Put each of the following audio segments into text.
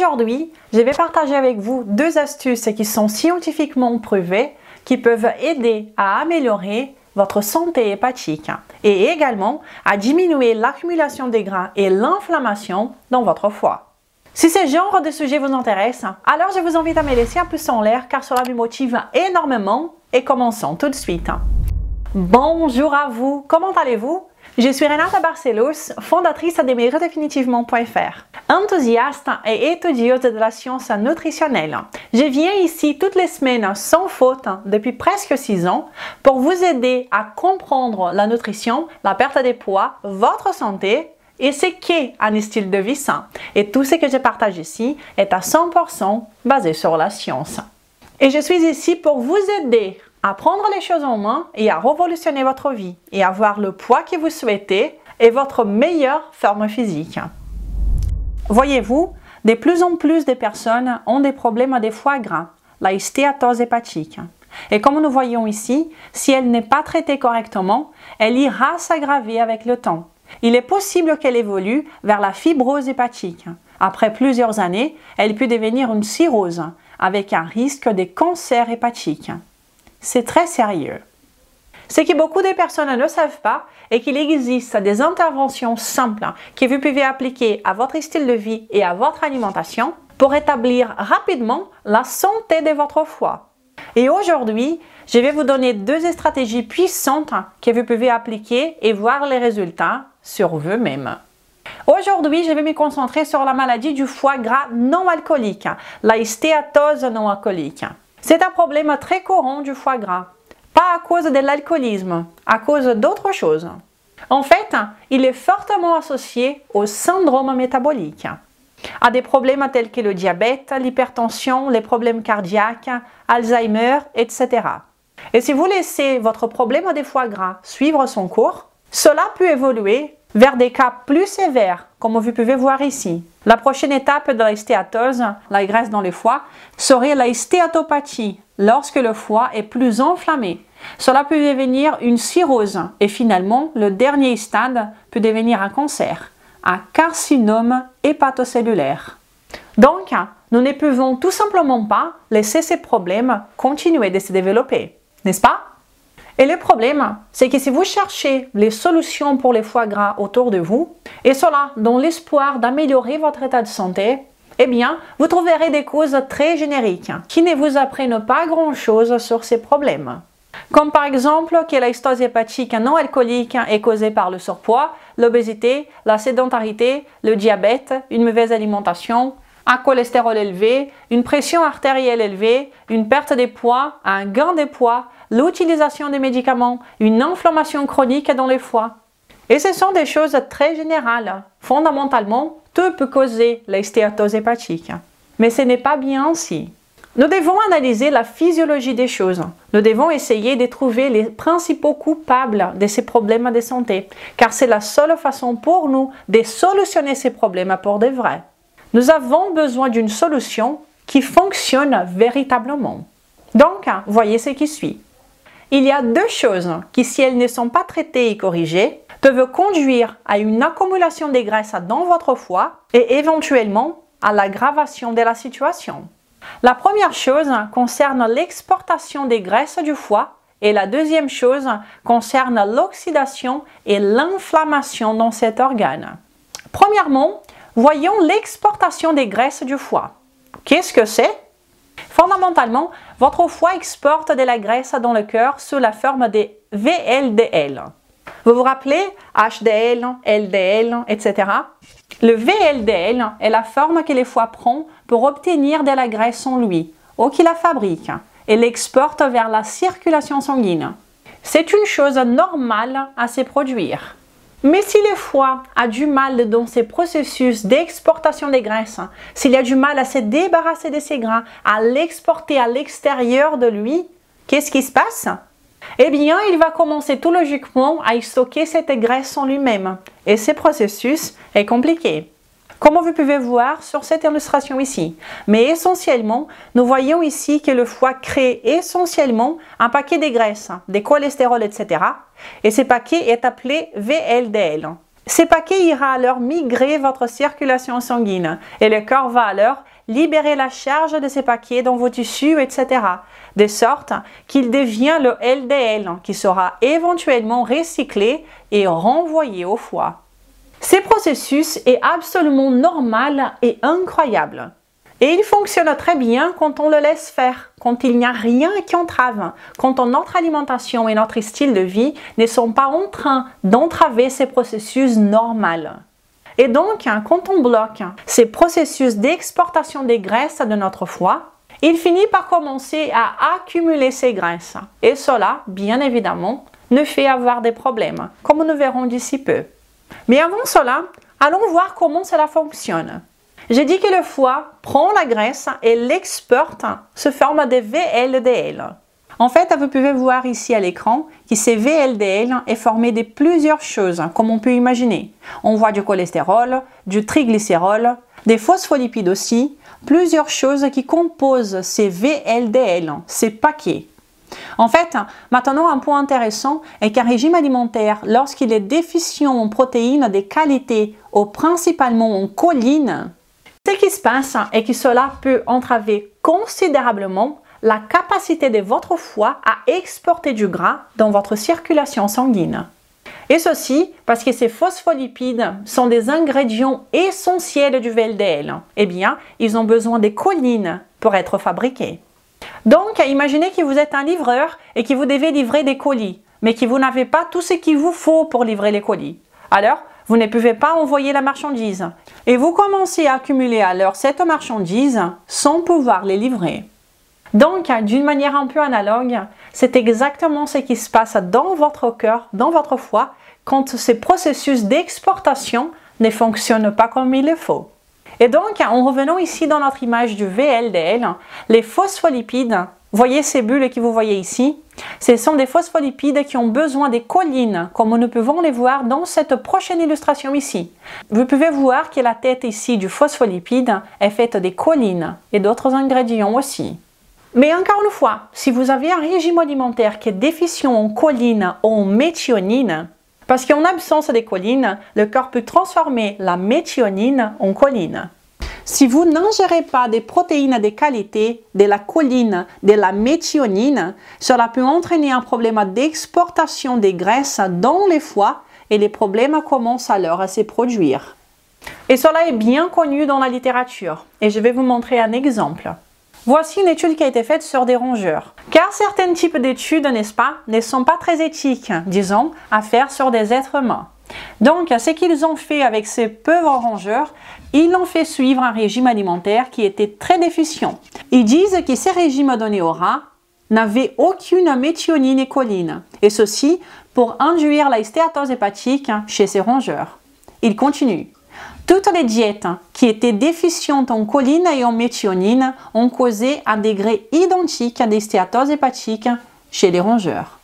Aujourd'hui, je vais partager avec vous deux astuces qui sont scientifiquement prouvées qui peuvent aider à améliorer votre santé hépatique et également à diminuer l'accumulation des gras et l'inflammation dans votre foie. Si ce genre de sujet vous intéresse, alors je vous invite à me laisser un pouce en l'air car cela me motive énormément et commençons tout de suite. Bonjour à vous, comment allez-vous? Je suis Renata Barcelos, fondatrice de maigrosdefinitivement.fr, enthousiaste et étudieuse de la science nutritionnelle. Je viens ici toutes les semaines sans faute depuis presque 6 ans pour vous aider à comprendre la nutrition, la perte de poids, votre santé et ce qu'est un style de vie sain. Et tout ce que je partage ici est à 100% basé sur la science. Et je suis ici pour vous aider à prendre les choses en main et à révolutionner votre vie et avoir le poids que vous souhaitez et votre meilleure forme physique. Voyez-vous, de plus en plus de personnes ont des problèmes des foie gras, la stéatose hépatique. Et comme nous voyons ici, si elle n'est pas traitée correctement, elle ira s'aggraver avec le temps. Il est possible qu'elle évolue vers la fibrose hépatique. Après plusieurs années, elle peut devenir une cirrhose avec un risque de cancer hépatique. C'est très sérieux. Ce que beaucoup de personnes ne savent pas est qu'il existe des interventions simples que vous pouvez appliquer à votre style de vie et à votre alimentation pour établir rapidement la santé de votre foie. Et aujourd'hui, je vais vous donner 2 stratégies puissantes que vous pouvez appliquer et voir les résultats sur vous-même. Aujourd'hui, je vais me concentrer sur la maladie du foie gras non alcoolique, la stéatose non alcoolique. C'est un problème très courant du foie gras, pas à cause de l'alcoolisme, à cause d'autre chose. En fait, il est fortement associé au syndrome métabolique, à des problèmes tels que le diabète, l'hypertension, les problèmes cardiaques, Alzheimer, etc. Et si vous laissez votre problème des foie gras suivre son cours, cela peut évoluer vers des cas plus sévères, comme vous pouvez voir ici. La prochaine étape de la stéatose, la graisse dans le foie, serait la stéatopathie, lorsque le foie est plus enflammé. Cela peut devenir une cirrhose et finalement, le dernier stade peut devenir un cancer, un carcinome hépatocellulaire. Donc, nous ne pouvons tout simplement pas laisser ces problèmes continuer de se développer, n'est-ce pas? Et le problème, c'est que si vous cherchez les solutions pour les foie gras autour de vous, et cela dans l'espoir d'améliorer votre état de santé, eh bien, vous trouverez des causes très génériques qui ne vous apprennent pas grand-chose sur ces problèmes. Comme par exemple que la stéatose hépatique non alcoolique est causée par le surpoids, l'obésité, la sédentarité, le diabète, une mauvaise alimentation, un cholestérol élevé, une pression artérielle élevée, une perte de poids, un gain de poids, l'utilisation des médicaments, une inflammation chronique dans le foie. Et ce sont des choses très générales. Fondamentalement, tout peut causer la stéatose hépatique. Mais ce n'est pas bien ainsi. Nous devons analyser la physiologie des choses. Nous devons essayer de trouver les principaux coupables de ces problèmes de santé, car c'est la seule façon pour nous de solutionner ces problèmes pour de vrai. Nous avons besoin d'une solution qui fonctionne véritablement. Donc, voyez ce qui suit. Il y a 2 choses qui, si elles ne sont pas traitées et corrigées, peuvent conduire à une accumulation des graisses dans votre foie et éventuellement à l'aggravation de la situation. La première chose concerne l'exportation des graisses du foie et la deuxième chose concerne l'oxydation et l'inflammation dans cet organe. Premièrement, voyons l'exportation des graisses du foie. Qu'est-ce que c'est? Fondamentalement, votre foie exporte de la graisse dans le cœur sous la forme de VLDL. Vous vous rappelez HDL, LDL, etc. Le VLDL est la forme que le foie prend pour obtenir de la graisse en lui, ou qu'il la fabrique, et l'exporte vers la circulation sanguine. C'est une chose normale à se produire. Mais si le foie a du mal dans ces processus d'exportation des graisses, s'il a du mal à se débarrasser de ces gras, à l'exporter à l'extérieur de lui, qu'est-ce qui se passe? Eh bien, il va commencer tout logiquement à y stocker cette graisse en lui-même. Et ce processus est compliqué. Comme vous pouvez voir sur cette illustration ici. Mais essentiellement, nous voyons ici que le foie crée essentiellement un paquet de graisses, des cholestérols, etc. Et ce paquet est appelé VLDL. Ces paquets ira alors migrer votre circulation sanguine et le corps va alors libérer la charge de ces paquets dans vos tissus, etc. De sorte qu'il devient le LDL qui sera éventuellement recyclé et renvoyé au foie. Ce processus est absolument normal et incroyable. Et il fonctionne très bien quand on le laisse faire, quand il n'y a rien qui entrave, quand notre alimentation et notre style de vie ne sont pas en train d'entraver ces processus normaux. Et donc, quand on bloque ces processus d'exportation des graisses de notre foie, il finit par commencer à accumuler ces graisses. Et cela, bien évidemment, nous fait avoir des problèmes, comme nous verrons d'ici peu. Mais avant cela, allons voir comment cela fonctionne. J'ai dit que le foie prend la graisse et l'exporte sous forme de VLDL. En fait, vous pouvez voir ici à l'écran que ces VLDL est formé de plusieurs choses, comme on peut imaginer. On voit du cholestérol, du triglycérol, des phospholipides aussi, plusieurs choses qui composent ces VLDL, ces paquets. En fait, maintenant un point intéressant est qu'un régime alimentaire, lorsqu'il est déficient en protéines de qualité ou principalement en choline, ce qui se passe est que cela peut entraver considérablement la capacité de votre foie à exporter du gras dans votre circulation sanguine. Et ceci parce que ces phospholipides sont des ingrédients essentiels du VLDL. Eh bien, ils ont besoin de choline pour être fabriqués. Donc, imaginez que vous êtes un livreur et que vous devez livrer des colis, mais que vous n'avez pas tout ce qu'il vous faut pour livrer les colis. Alors, vous ne pouvez pas envoyer la marchandise. Et vous commencez à accumuler alors cette marchandise sans pouvoir les livrer. Donc, d'une manière un peu analogue, c'est exactement ce qui se passe dans votre cœur, dans votre foie, quand ces processus d'exportation ne fonctionnent pas comme il le faut. Et donc, en revenant ici dans notre image du VLDL, les phospholipides, voyez ces bulles que vous voyez ici, ce sont des phospholipides qui ont besoin des choline, comme nous pouvons les voir dans cette prochaine illustration ici. Vous pouvez voir que la tête ici du phospholipide est faite de choline et d'autres ingrédients aussi. Mais encore une fois, si vous avez un régime alimentaire qui est déficient en choline ou en méthionine, parce qu'en absence de choline, le corps peut transformer la méthionine en choline. Si vous n'ingérez pas des protéines de qualité, de la choline, de la méthionine, cela peut entraîner un problème d'exportation des graisses dans les foies et les problèmes commencent alors à se produire. Et cela est bien connu dans la littérature et je vais vous montrer un exemple. Voici une étude qui a été faite sur des rongeurs. Car certains types d'études, n'est-ce pas, ne sont pas très éthiques, disons, à faire sur des êtres humains. Donc, ce qu'ils ont fait avec ces pauvres rongeurs, ils ont fait suivre un régime alimentaire qui était très déficient. Ils disent que ces régimes donnés aux rats n'avaient aucune méthionine et choline, et ceci pour induire la stéatose hépatique chez ces rongeurs. Ils continuent. Toutes les diètes qui étaient déficientes en choline et en méthionine ont causé un degré identique de stéatose hépatique chez les rongeurs.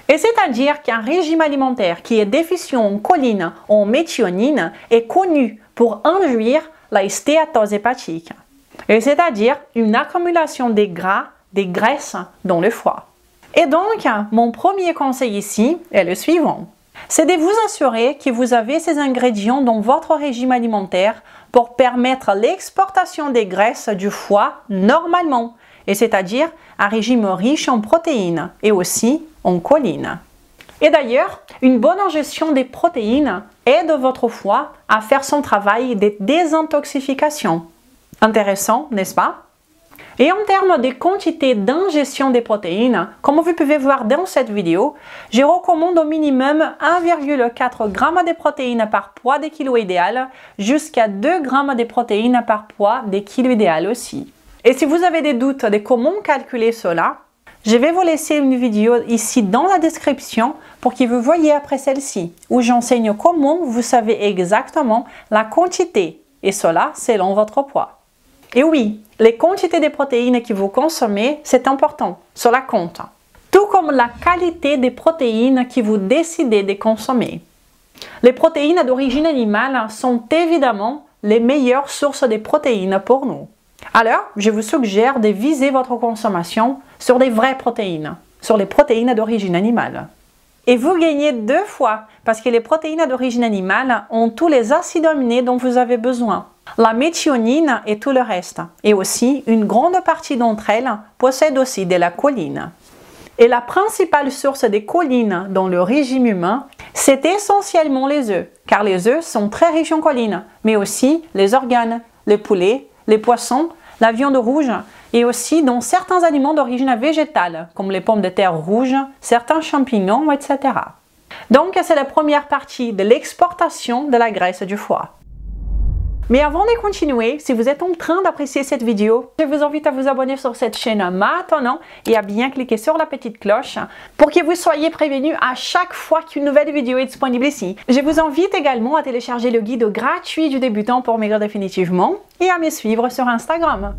Et c'est-à-dire qu'un régime alimentaire qui est déficient en choline ou en méthionine est connu pour induire la stéatose hépatique. Et c'est-à-dire une accumulation des gras, des graisses dans le foie. Et donc, mon premier conseil ici est le suivant. C'est de vous assurer que vous avez ces ingrédients dans votre régime alimentaire pour permettre l'exportation des graisses du foie normalement, et c'est-à-dire un régime riche en protéines et aussi en choline. Et d'ailleurs, une bonne ingestion des protéines aide votre foie à faire son travail de désintoxication. Intéressant, n'est-ce pas? Et en termes de quantité d'ingestion des protéines, comme vous pouvez voir dans cette vidéo, je recommande au minimum 1,4 g de protéines par poids de kilo idéal jusqu'à 2 g de protéines par poids de kilo idéal aussi. Et si vous avez des doutes de comment calculer cela, je vais vous laisser une vidéo ici dans la description pour que vous voyez après celle-ci, où j'enseigne comment vous savez exactement la quantité, et cela selon votre poids. Et oui, les quantités de protéines que vous consommez, c'est important, cela compte. Tout comme la qualité des protéines que vous décidez de consommer. Les protéines d'origine animale sont évidemment les meilleures sources de protéines pour nous. Alors, je vous suggère de viser votre consommation sur des vraies protéines, sur les protéines d'origine animale. Et vous gagnez 2 fois parce que les protéines d'origine animale ont tous les acides aminés dont vous avez besoin. La méthionine et tout le reste. Et aussi, une grande partie d'entre elles possèdent aussi de la choline. Et la principale source des choline dans le régime humain, c'est essentiellement les œufs, car les œufs sont très riches en choline, mais aussi les organes, les poulets, les poissons, la viande rouge, et aussi dans certains aliments d'origine végétale, comme les pommes de terre rouges, certains champignons, etc. Donc, c'est la première partie de l'exportation de la graisse du foie. Mais avant de continuer, si vous êtes en train d'apprécier cette vidéo, je vous invite à vous abonner sur cette chaîne maintenant et à bien cliquer sur la petite cloche pour que vous soyez prévenus à chaque fois qu'une nouvelle vidéo est disponible ici. Je vous invite également à télécharger le guide gratuit du débutant pour maigrir définitivement et à me suivre sur Instagram.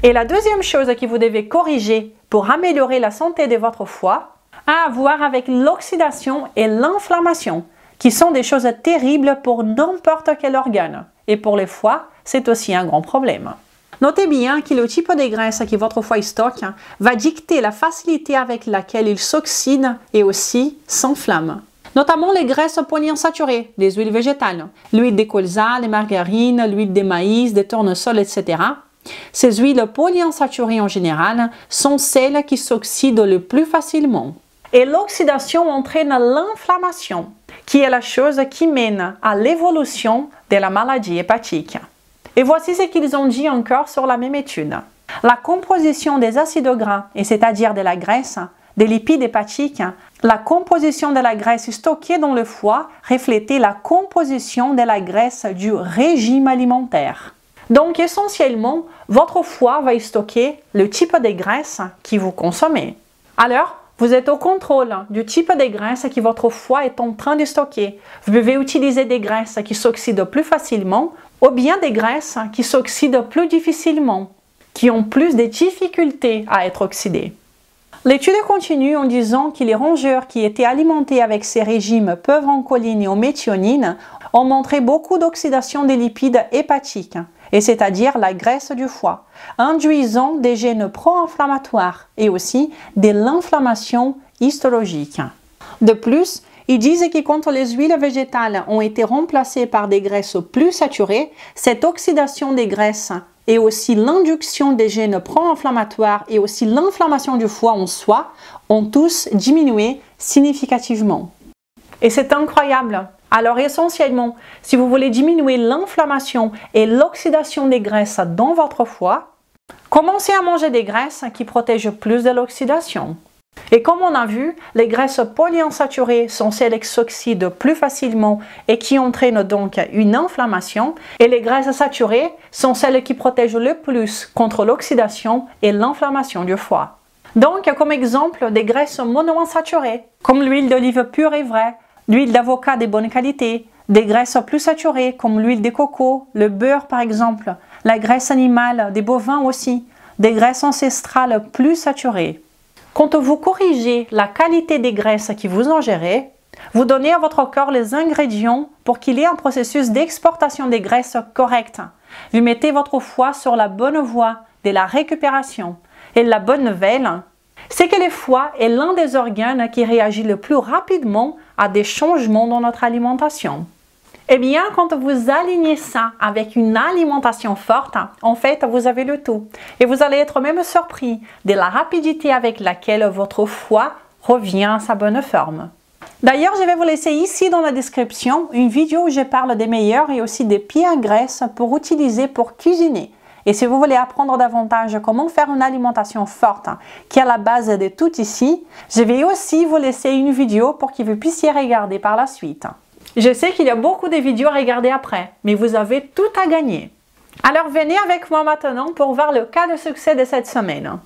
Et la deuxième chose que vous devez corriger pour améliorer la santé de votre foie a à voir avec l'oxydation et l'inflammation, qui sont des choses terribles pour n'importe quel organe. Et pour le foie, c'est aussi un grand problème. Notez bien que le type de graisse que votre foie stocke va dicter la facilité avec laquelle il s'oxyde et aussi s'enflamme. Notamment les graisses polyinsaturées, les huiles végétales, l'huile de colza, les margarines, l'huile de maïs, des tournesols, etc. Ces huiles polyinsaturées en général sont celles qui s'oxydent le plus facilement. Et l'oxydation entraîne l'inflammation, qui est la chose qui mène à l'évolution de la maladie hépatique. Et voici ce qu'ils ont dit encore sur la même étude. La composition des acides gras, et c'est-à-dire de la graisse, des lipides hépatiques, la composition de la graisse stockée dans le foie reflétait la composition de la graisse du régime alimentaire. Donc essentiellement, votre foie va stocker le type de graisse que vous consommez. Alors, vous êtes au contrôle du type de graisse que votre foie est en train de stocker. Vous pouvez utiliser des graisses qui s'oxydent plus facilement ou bien des graisses qui s'oxydent plus difficilement, qui ont plus de difficultés à être oxydées. L'étude continue en disant que les rongeurs qui étaient alimentés avec ces régimes peu en choline et en méthionine ont montré beaucoup d'oxydation des lipides hépatiques, et c'est-à-dire la graisse du foie, induisant des gènes pro-inflammatoires et aussi de l'inflammation histologique. De plus, ils disent que quand les huiles végétales ont été remplacées par des graisses plus saturées, cette oxydation des graisses et aussi l'induction des gènes pro-inflammatoires et aussi l'inflammation du foie en soi ont tous diminué significativement. Et c'est incroyable! Alors essentiellement, si vous voulez diminuer l'inflammation et l'oxydation des graisses dans votre foie, commencez à manger des graisses qui protègent plus de l'oxydation. Et comme on a vu, les graisses polyinsaturées sont celles qui s'oxydent plus facilement et qui entraînent donc une inflammation, et les graisses saturées sont celles qui protègent le plus contre l'oxydation et l'inflammation du foie. Donc, comme exemple, des graisses monoinsaturées, comme l'huile d'olive pure et vraie, l'huile d'avocat de bonne qualité, des graisses plus saturées comme l'huile de coco, le beurre par exemple, la graisse animale, des bovins aussi, des graisses ancestrales plus saturées. Quand vous corrigez la qualité des graisses que vous ingérez, vous donnez à votre corps les ingrédients pour qu'il ait un processus d'exportation des graisses correct. Vous mettez votre foie sur la bonne voie de la récupération. Et la bonne nouvelle, c'est que le foie est l'un des organes qui réagit le plus rapidement à des changements dans notre alimentation. Eh bien, quand vous alignez ça avec une alimentation forte, en fait, vous avez le tout. Et vous allez être même surpris de la rapidité avec laquelle votre foie revient à sa bonne forme. D'ailleurs, je vais vous laisser ici dans la description une vidéo où je parle des meilleurs et aussi des pires graisses pour utiliser pour cuisiner. Et si vous voulez apprendre davantage comment faire une alimentation forte qui est à la base de tout ici, je vais aussi vous laisser une vidéo pour que vous puissiez regarder par la suite. Je sais qu'il y a beaucoup de vidéos à regarder après, mais vous avez tout à gagner. Alors venez avec moi maintenant pour voir le cas de succès de cette semaine.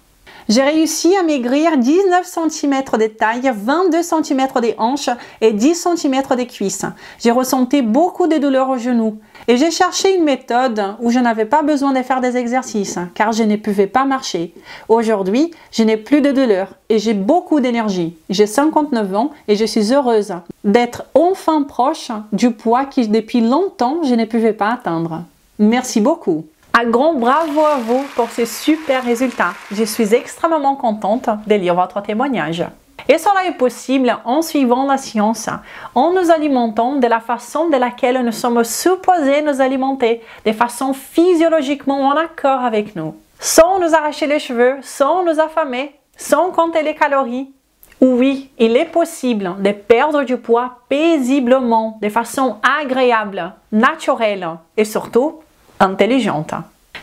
J'ai réussi à maigrir 19 cm de taille, 22 cm des hanches et 10 cm des cuisses. J'ai ressenti beaucoup de douleurs aux genoux et j'ai cherché une méthode où je n'avais pas besoin de faire des exercices car je ne pouvais pas marcher. Aujourd'hui, je n'ai plus de douleurs et j'ai beaucoup d'énergie. J'ai 59 ans et je suis heureuse d'être enfin proche du poids que depuis longtemps je ne pouvais pas atteindre. Merci beaucoup! Un grand bravo à vous pour ces super résultats. Je suis extrêmement contente de lire votre témoignage. Et cela est possible en suivant la science, en nous alimentant de la façon de laquelle nous sommes supposés nous alimenter, de façon physiologiquement en accord avec nous, sans nous arracher les cheveux, sans nous affamer, sans compter les calories. Oui, il est possible de perdre du poids paisiblement, de façon agréable, naturelle et surtout intelligente.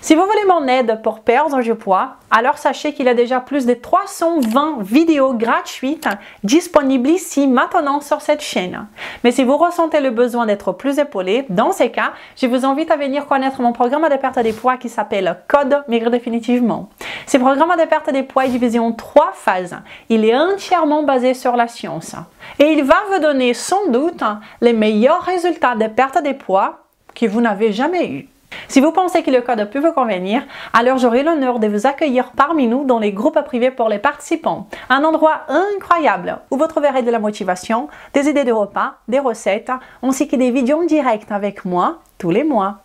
Si vous voulez mon aide pour perdre du poids, alors sachez qu'il y a déjà plus de 320 vidéos gratuites disponibles ici maintenant sur cette chaîne. Mais si vous ressentez le besoin d'être plus épaulé, dans ces cas, je vous invite à venir connaître mon programme de perte de poids qui s'appelle Code Maigrir Définitivement. Ce programme de perte de poids est divisé en 3 phases. Il est entièrement basé sur la science. Et il va vous donner sans doute les meilleurs résultats de perte de poids que vous n'avez jamais eu. Si vous pensez que le code peut vous convenir, alors j'aurai l'honneur de vous accueillir parmi nous dans les groupes privés pour les participants. Un endroit incroyable où vous trouverez de la motivation, des idées de repas, des recettes, ainsi que des vidéos en direct avec moi tous les mois.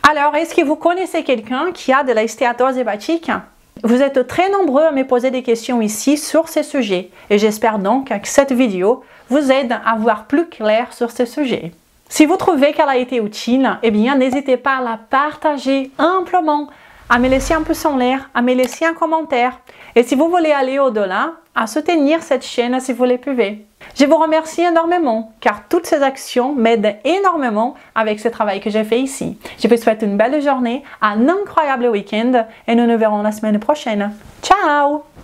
Alors, est-ce que vous connaissez quelqu'un qui a de la stéatose hépatique? Vous êtes très nombreux à me poser des questions ici sur ces sujets et j'espère donc que cette vidéo vous aide à voir plus clair sur ce sujet. Si vous trouvez qu'elle a été utile, eh bien, n'hésitez pas à la partager amplement, à me laisser un pouce en l'air, à me laisser un commentaire. Et si vous voulez aller au-delà, à soutenir cette chaîne si vous le pouvez. Je vous remercie énormément, car toutes ces actions m'aident énormément avec ce travail que j'ai fait ici. Je vous souhaite une belle journée, un incroyable week-end et nous nous verrons la semaine prochaine. Ciao!